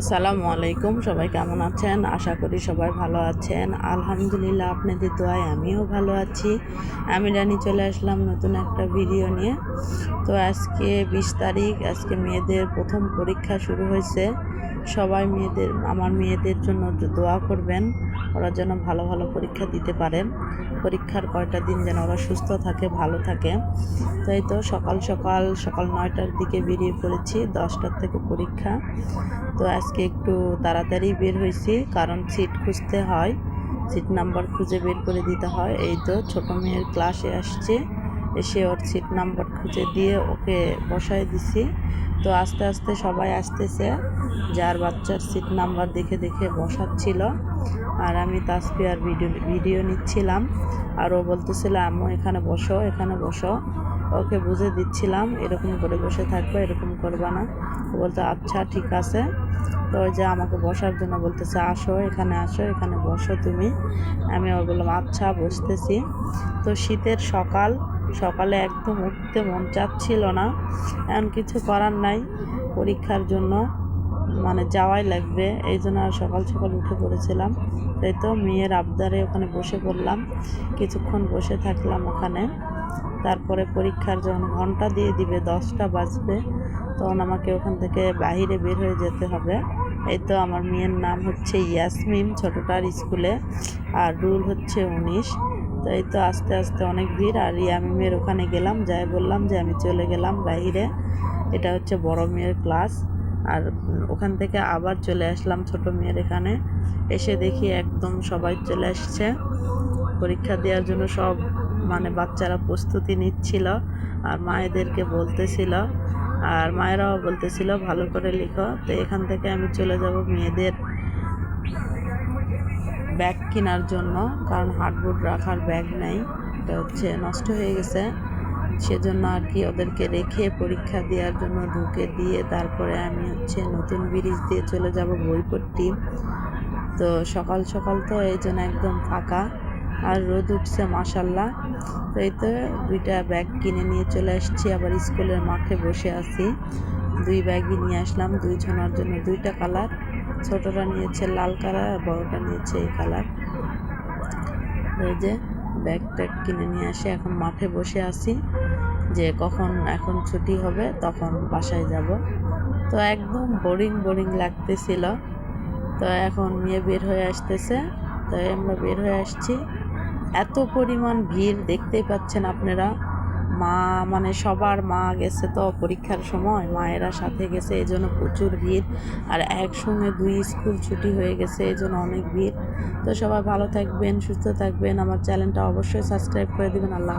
আসসালামু আলাইকুম। সবাই কেমন আছেন? আশা করি সবাই ভালো আছেন। আলহামদুলিল্লাহ, আপনাদের দোয়ায় আমিও ভালো আছি। আমি রানী চলে আসলাম নতুন একটা ভিডিও নিয়ে। তো আজকে 20 তারিখ, আজকে মেয়েদের প্রথম পরীক্ষা শুরু হয়েছে। সবাই আমার মেয়েদের জন্য দোয়া করবেন, ওরা যেন ভালো ভালো পরীক্ষা দিতে পারে। পরীক্ষার কয়টা দিন যেন ওরা সুস্থ থাকে, ভালো থাকে। তাই তো সকাল 9টার দিকে বেরিয়ে পড়েছি, 10টার থেকে পরীক্ষা। তো আজকে একটু তাড়াতাড়ি বের হয়েছি, কারণ সিট খুঁজতে হয়, সিট নাম্বার খুঁজে বের করে দিতে হয়। এই তো ছোটো মেয়ের ক্লাসে আসছে, এসে ওর সিট নাম্বার খুঁজে দিয়ে ওকে বসায় দিছি। তো আস্তে আস্তে সবাই আসতেছে, যার বাচ্চার সিট নাম্বার দেখে দেখে বসাচ্ছিল, আর আমি তাসফিয়ার ভিডিও নিচ্ছিলাম। আর ও বলতেছিল, আম্মু এখানে বসো, এখানে বসো। ওকে বুঝে দিচ্ছিলাম, এরকম করে বসে থাকবে, এরকম করবা না। ও বলতো আচ্ছা ঠিক আছে। তো ওই যে আমাকে বসার জন্য বলতেছে, আসো এখানে, আসো এখানে বসো তুমি। আমি বললাম আচ্ছা, বসতেছি। তো শীতের সকালে একদম উঠতে মন চাচ্ছিল না, এমন কিছু করার নাই, পরীক্ষার জন্য মানে যাওয়াই লাগবে, এই জন্য আর সকাল উঠে পড়েছিলাম। তাই তো মেয়ের আবদারে ওখানে বসে পড়লাম, কিছুক্ষণ বসে থাকলাম ওখানে। তারপরে পরীক্ষার যখন ঘন্টা দিয়ে দিবে, 10টা বাজবে, তখন আমাকে ওখান থেকে বাহিরে বের হয়ে যেতে হবে। এই তো আমার মেয়ের নাম হচ্ছে ইয়াসমিন, ছোটোটার স্কুলে, আর রুল হচ্ছে 19। তো এই তো আস্তে আস্তে অনেক ভিড়। আর ইয়ামিমের ওখানে গেলাম, যাই বললাম যে আমি চলে গেলাম বাইরে, এটা হচ্ছে বড় মেয়ের ক্লাস। আর ওখান থেকে আবার চলে আসলাম ছোটো মেয়ের এখানে। এসে দেখি একদম সবাই চলে আসছে পরীক্ষা দেওয়ার জন্য, সব মানে বাচ্চারা প্রস্তুতি নিচ্ছিল, আর মায়েদেরকে বলতেছিল, আর মায়েরাও বলতেছিল ভালো করে লিখো। তো এখান থেকে আমি চলে যাব মেয়েদের ব্যাগ কেনার জন্য, কারণ হার্ডবোর্ড রাখার ব্যাগ নাই, এটা হচ্ছে নষ্ট হয়ে গেছে। সেজন্য আর কি ওদেরকে রেখে পরীক্ষা দেওয়ার জন্য ঢুকে দিয়ে তারপরে আমি হচ্ছে নতুন ব্রিজ দিয়ে চলে যাব বইপট্টি। তো সকাল তো এই জন্য একদম ফাঁকা, আর রোদ উঠছে মাশাল্লাহ। তো এই তো 2টা ব্যাগ কিনে নিয়ে চলে আসছি, আবার স্কুলের মাঠে বসে আছি। 2 ব্যাগই নিয়ে আসলাম, 2 জনের জন্য 2টা কালার। ছোটটা নিয়েছে লাল কালার, আর বড়টা নিয়েছে এই কালার। এই যে ব্যাগ ট্যাগ কিনে নিয়ে আসে, এখন মাঠে বসে আছি যে কখন এখন ছুটি হবে, তখন বাসায় যাব। তো একদম বোরিং লাগতেছিল। তো এখন মেয়ে বের হয়ে আসতেছে, তো আমরা বের হয়ে আসছি। এত পরিমাণ ভিড় দেখতেই পাচ্ছেন আপনারা। মা মানে সবার মা গেছে, তো পরীক্ষার সময় মায়েরা সাথে গেছে, এই জন্য প্রচুর ভিড়। আর একসঙ্গে 2 স্কুল ছুটি হয়ে গেছে, এই জন্য অনেক ভিড়। তো সবাই ভালো থাকবেন, সুস্থ থাকবেন, আমার চ্যানেলটা অবশ্যই সাবস্ক্রাইব করে দেবেন। আল্লাহ।